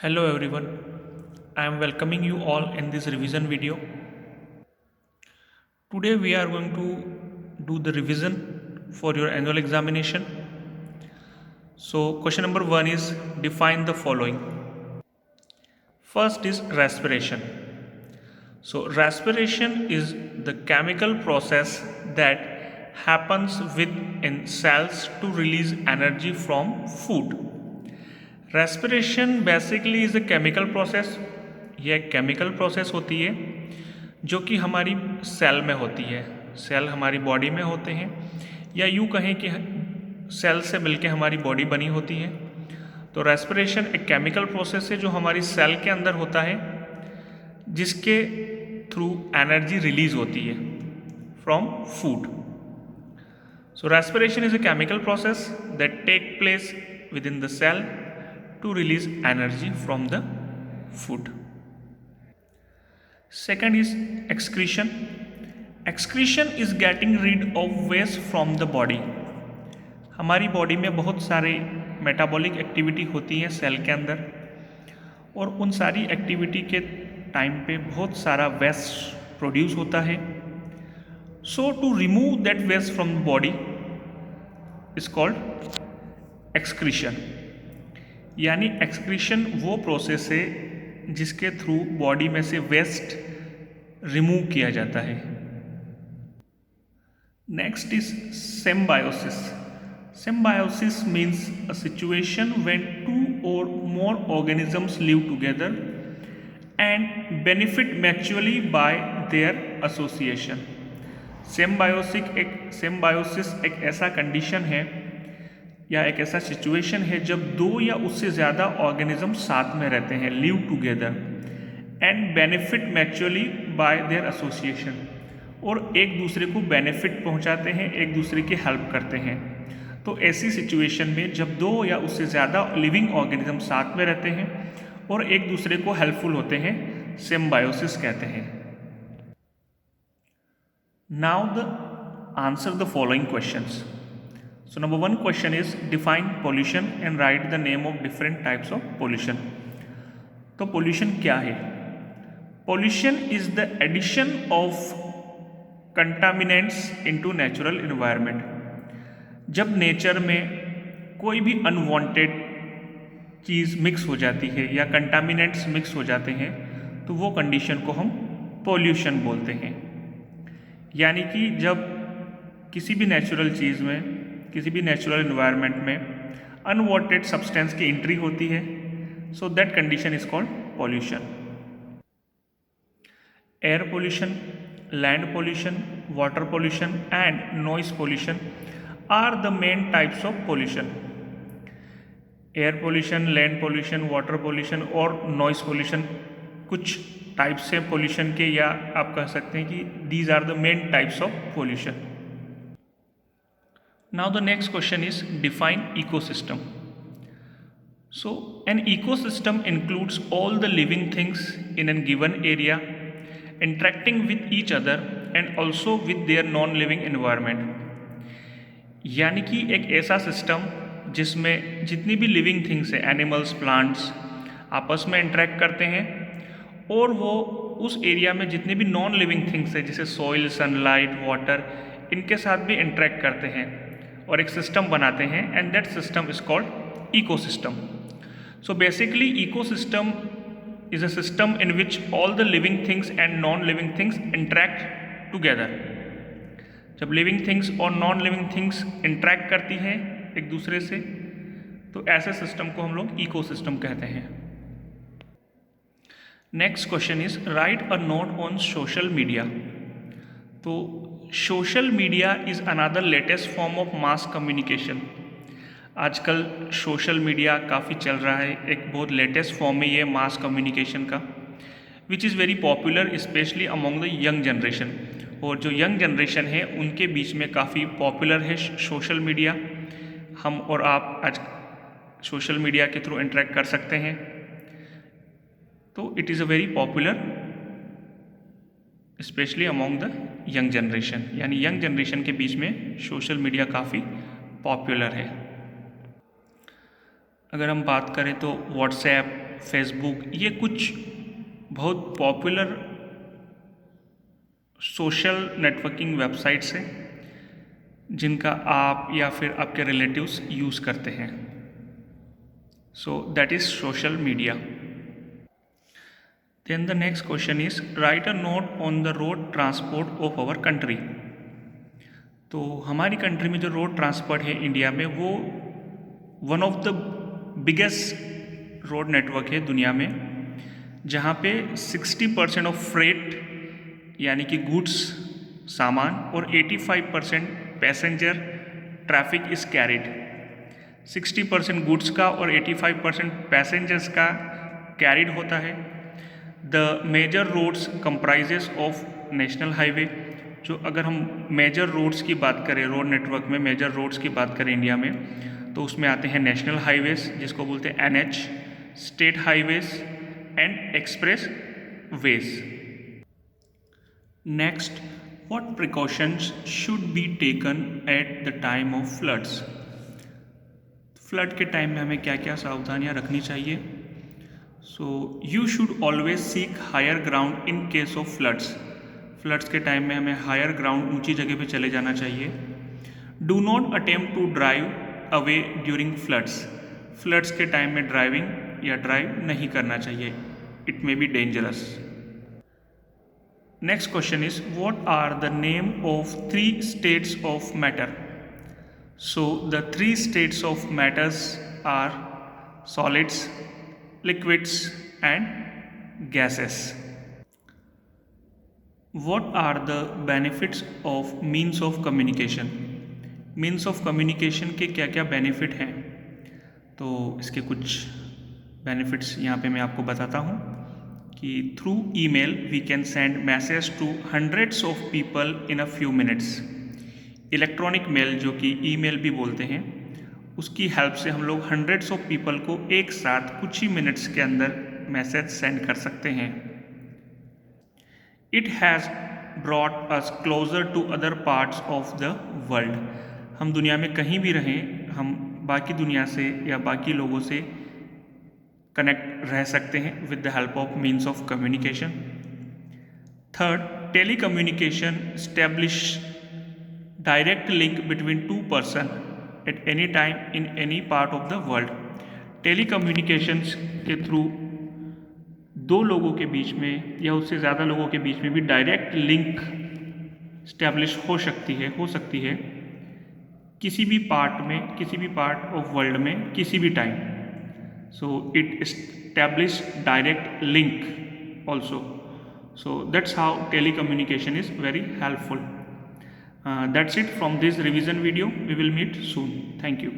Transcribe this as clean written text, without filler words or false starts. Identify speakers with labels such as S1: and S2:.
S1: Hello everyone, I am welcoming you all in this revision video. Today we are going to do the revision for your annual examination. So question number 1 is define the following. First is respiration. So respiration is the chemical process that happens within cells to release energy from food. Respiration basically is a chemical process. यह एक chemical process होती है जो कि हमारी cell में होती है। सेल हमारी बॉडी में होते हैं या यूँ कहें कि सेल से मिलके हमारी बॉडी बनी होती है। तो रेस्पिरेशन एक केमिकल प्रोसेस है जो हमारी सेल के अंदर होता है, जिसके थ्रू एनर्जी रिलीज होती है from food. So respiration is a chemical process that take place within the cell to release energy from the food. Second is excretion. Excretion is getting rid of waste from the body. हमारी body में बहुत सारे metabolic activity होती है cell के अंदर, और उन सारी एक्टिविटी के टाइम पे बहुत सारा वेस्ट प्रोड्यूस होता है। So to remove that waste from the body is called excretion. यानी एक्सक्रीशन वो प्रोसेस है जिसके थ्रू बॉडी में से वेस्ट रिमूव किया जाता है। Next is symbiosis. Symbiosis means a situation when two or more organisms live together and benefit mutually by their association. Symbiosis एक ऐसा कंडीशन है या एक ऐसा सिचुएशन है जब दो या उससे ज़्यादा ऑर्गेनिज्म साथ में रहते हैं, live together and benefit mutually by their association, और एक दूसरे को बेनिफिट पहुंचाते हैं, एक दूसरे की हेल्प करते हैं। तो ऐसी सिचुएशन में जब दो या उससे ज़्यादा लिविंग ऑर्गेनिज्म साथ में रहते हैं और एक दूसरे को हेल्पफुल होते हैं, सिम्बायोसिस कहते हैं। Now the answer the following questions. So number 1 question is define pollution and write the name of different types of pollution. तो pollution क्या है? Pollution is the addition of contaminants into natural environment. जब nature में कोई भी unwanted चीज़ mix हो जाती है या कंटामिनेंट्स मिक्स हो जाते हैं तो वो कंडीशन को हम पोल्यूशन बोलते हैं। यानी कि जब किसी भी नेचुरल चीज़ में, किसी भी नेचुरल इन्वायरमेंट में अनवांटेड सब्सटेंस की एंट्री होती है, so that condition is called pollution. Air pollution, land pollution, water pollution and noise pollution are the main types of pollution. Air pollution, land pollution, water pollution और noise pollution कुछ types हैं pollution के, या आप कह सकते हैं कि these are the main types of pollution. Now the next question is define ecosystem. So an ecosystem includes all the living things in a given area interacting with each other and also with their non-living environment. यानी कि एक ऐसा system जिसमें जितनी भी living things है, animals, plants, आपस में इंटरेक्ट करते हैं, और वो उस एरिया में जितने भी नॉन लिविंग थिंग्स है जैसे सॉइल, सनलाइट, वाटर, इनके साथ भी इंटरेक्ट करते हैं और एक सिस्टम बनाते हैं, and that system is called ecosystem. So basically ecosystem is a system in which all the living things and non living things interact together. जब लिविंग थिंग्स और नॉन लिविंग थिंग्स इंटरेक्ट करती हैं एक दूसरे से, तो ऐसे सिस्टम को हम लोग इकोसिस्टम कहते हैं। Next question is write a note on social media. तो social media is another latest form of mass communication. आजकल सोशल मीडिया काफ़ी चल रहा है, एक बहुत लेटेस्ट फॉर्म है ये मास कम्युनिकेशन का, which is very popular specially among the young generation. और जो यंग जनरेशन है उनके बीच में काफ़ी पॉपुलर है सोशल मीडिया। हम और आप आज सोशल मीडिया के थ्रू इंटरेक्ट कर सकते हैं, तो it is a very popular specially among the young generation. यानी यंग जनरेशन के बीच में सोशल मीडिया काफ़ी पॉपुलर है। अगर हम बात करें तो व्हाट्सएप, फेसबुक, ये कुछ बहुत पॉपुलर सोशल नेटवर्किंग वेबसाइट्स हैं जिनका आप या फिर आपके रिलेटिव्स यूज़ करते हैं. So that is social media. Then the next question is, write a note on the road transport of our country. तो हमारी कंट्री में जो रोड ट्रांसपोर्ट है इंडिया में, वो one of the biggest road network है दुनिया में, जहाँ पे 60% ऑफ फ्रेट यानी कि गुड्स सामान और 85% passenger traffic is carried. 60% goods का और 85% पैसेंजर्स का कैरिड होता है. The major roads comprises of national highway. जो अगर हम मेजर रोड्स की बात करें, रोड नेटवर्क में मेजर रोड्स की बात करें इंडिया में, तो उसमें आते हैं नेशनल हाईवेज जिसको बोलते हैं NH, state highways and expressways. Next, what precautions should be taken at the time of floods. Flood के टाइम में हमें क्या क्या सावधानियां रखनी चाहिए. So you should always seek higher ground in case of floods. Floods के time में हमें हायर ग्राउंड, ऊंची जगह पे चले जाना चाहिए. Do not attempt to drive away during floods. Floods के टाइम में ड्राइविंग या ड्राइव नहीं करना चाहिए. It may be dangerous. Next question is, what are the name of 3 states of matter. So the 3 states of matters are solids, liquids and gases. What are the benefits of means of communication? Means of communication के क्या क्या benefit हैं. तो इसके कुछ benefits यहाँ पे मैं आपको बताता हूँ कि through email we can send message to hundreds of people in a few minutes. Electronic mail, जो कि ईमेल भी बोलते हैं, उसकी हेल्प से हम लोग हंड्रेड्स ऑफ पीपल को एक साथ कुछ ही मिनट्स के अंदर मैसेज सेंड कर सकते हैं. It has brought us closer to other parts of the world. हम दुनिया में कहीं भी रहें, हम बाकी दुनिया से या बाकी लोगों से कनेक्ट रह सकते हैं with the help of means of communication. Third, telecommunication establish direct link between 2 person at any time in any part of the world. Telecommunications के थ्रू 2 लोगों के बीच में या उससे ज़्यादा लोगों के बीच में भी डायरेक्ट लिंक स्टैब्लिश हो सकती है किसी भी पार्ट में, किसी भी पार्ट ऑफ वर्ल्ड में, किसी भी time. So it establish direct link also. So that's how telecommunication is very helpful. That's it from this revision video. We will meet soon. Thank you.